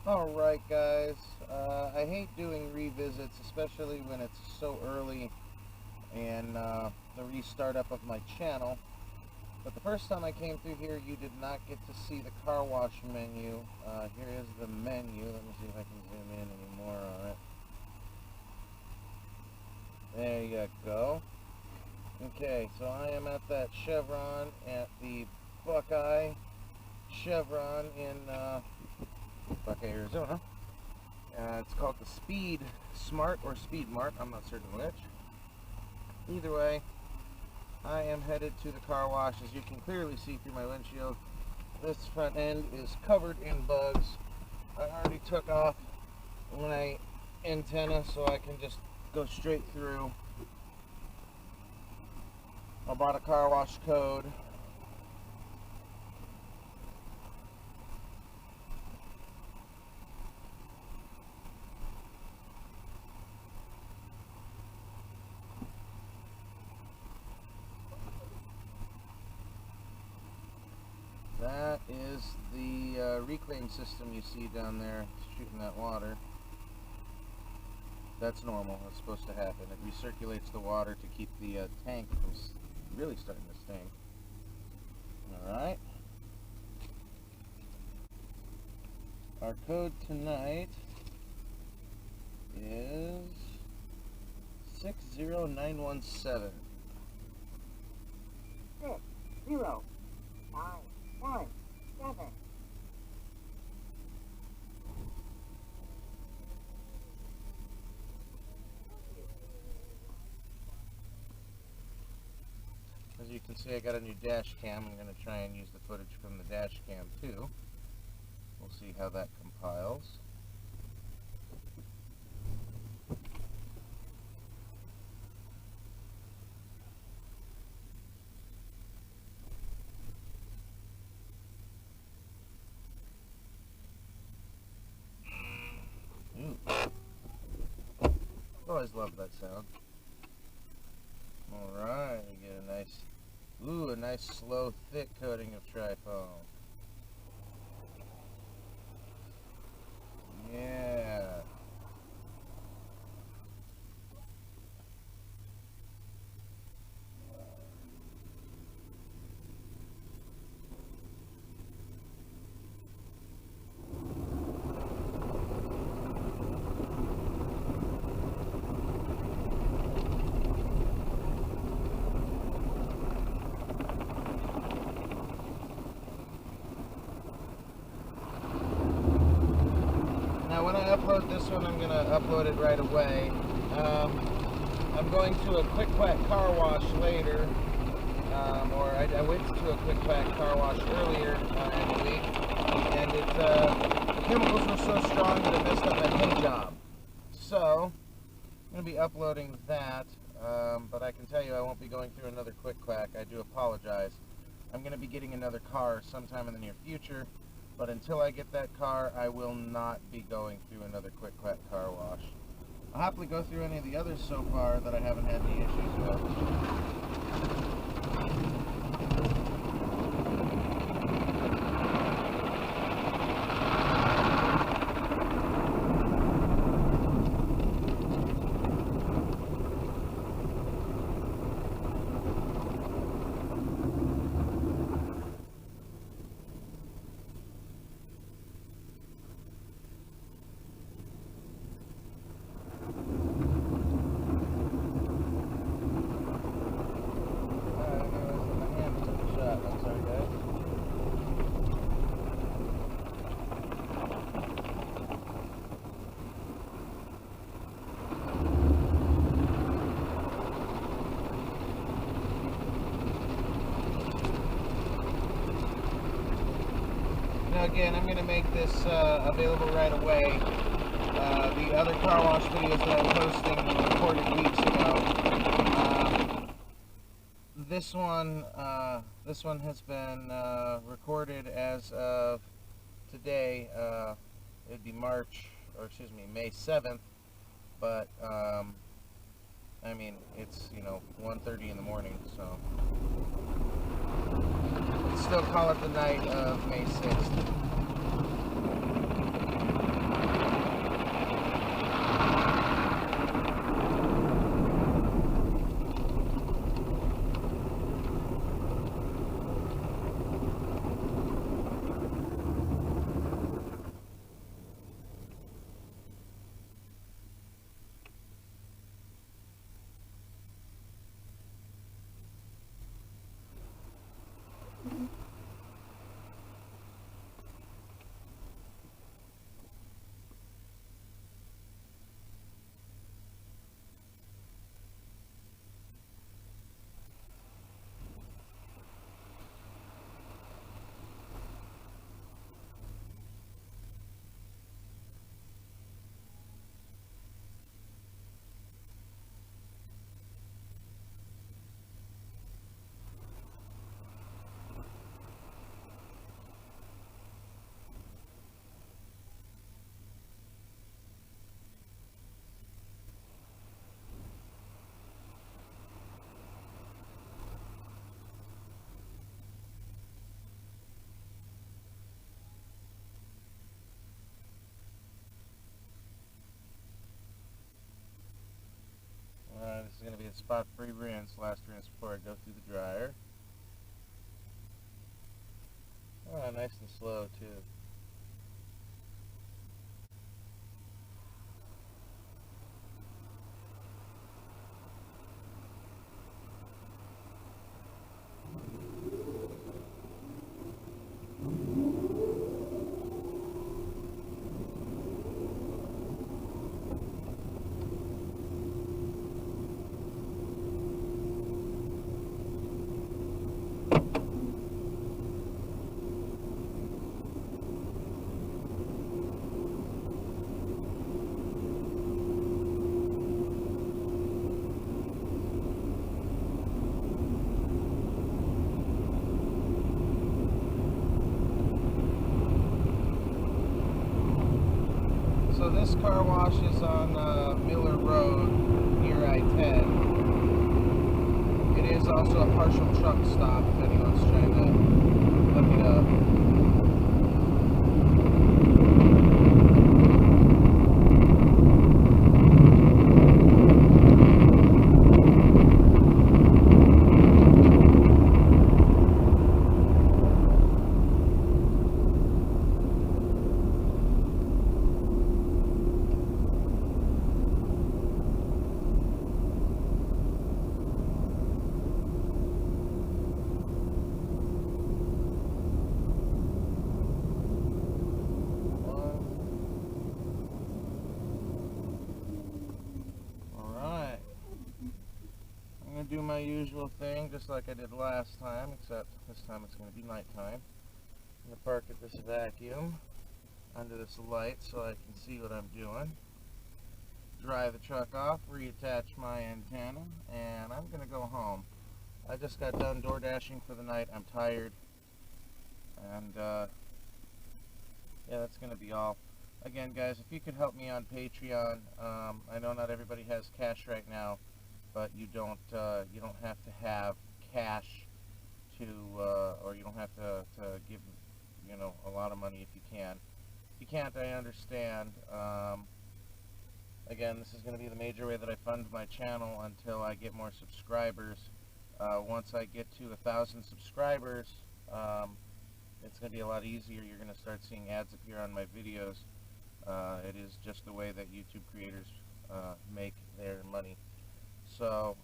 Alright guys, I hate doing revisits, especially when it's so early and the restart up of my channel. But the first time I came through here, you did not get to see the car wash menu. Here is the menu. Let me see if I can zoom in any more on it. There you go. Okay, so I am at that Chevron at the Buckeye Chevron in Buckeye, Arizona. It's called the Speed Smart or Speed Mart. I'm not certain which. Either way, I am headed to the car wash. As you can clearly see through my windshield, this front end is covered in bugs. I already took off my antenna so I can just go straight through. I bought a car wash code. That is the reclaim system you see down there shooting that water. That's normal. That's supposed to happen. It recirculates the water to keep the tank from really starting to stink. Alright. Our code tonight is 60917. 60917. As you can see, I got a new dash cam. I'm going to try and use the footage from the dash cam too. We'll see how that compiles. Ooh. Always love that sound. Alright, we get a nice slow thick coating of trifoam. Yeah. Now when I upload this one, I'm going to upload it right away. I'm going to a Quick Quack car wash later, or I went to a Quick Quack car wash earlier in the week, and the chemicals were so strong that it messed up my paint job. So, I'm going to be uploading that, but I can tell you I won't be going through another Quick Quack. I do apologize. I'm going to be getting another car sometime in the near future. But until I get that car, I will not be going through another Quick Quack car wash. I'll happily go through any of the others so far that I haven't had any issues with. Now again, I'm going to make this available right away. The other car wash videos that I was posting were recorded weeks ago. This one has been recorded as of today. It'd be May 7th, but I mean, it's 1:30 in the morning, so let's still call it the night of May 6th. spot-free rinse, last rinse before I go through the dryer. Oh, nice and slow too. So this car wash is on Miller Road near I-10. It is also a partial truck stop if anyone's trying to look it up. Do my usual thing just like I did last time, except this time it's going to be nighttime. I'm going to park at this vacuum under this light so I can see what I'm doing. Dry the truck off, reattach my antenna, and I'm going to go home. I just got done door dashing for the night. I'm tired, and yeah, that's going to be all. Again, guys, if you could help me on Patreon, I know not everybody has cash right now, but you don't have to have cash to, or you don't have to give, you know, a lot of money if you can. If you can't, I understand. Again, this is going to be the major way that I fund my channel until I get more subscribers. Once I get to 1,000 subscribers, it's going to be a lot easier. You're going to start seeing ads appear on my videos. It is just the way that YouTube creators make their money. So,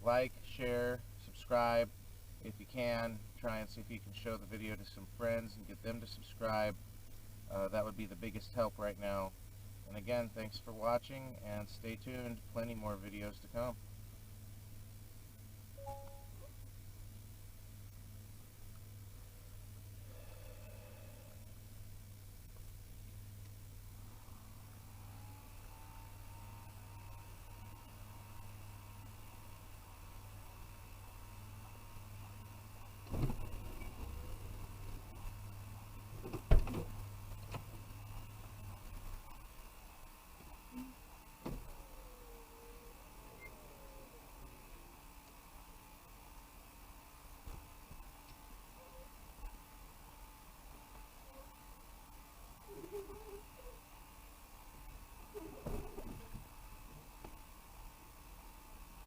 like, share, subscribe if you can. Try and see if you can show the video to some friends and get them to subscribe. That would be the biggest help right now. And again, thanks for watching, and stay tuned. Plenty more videos to come.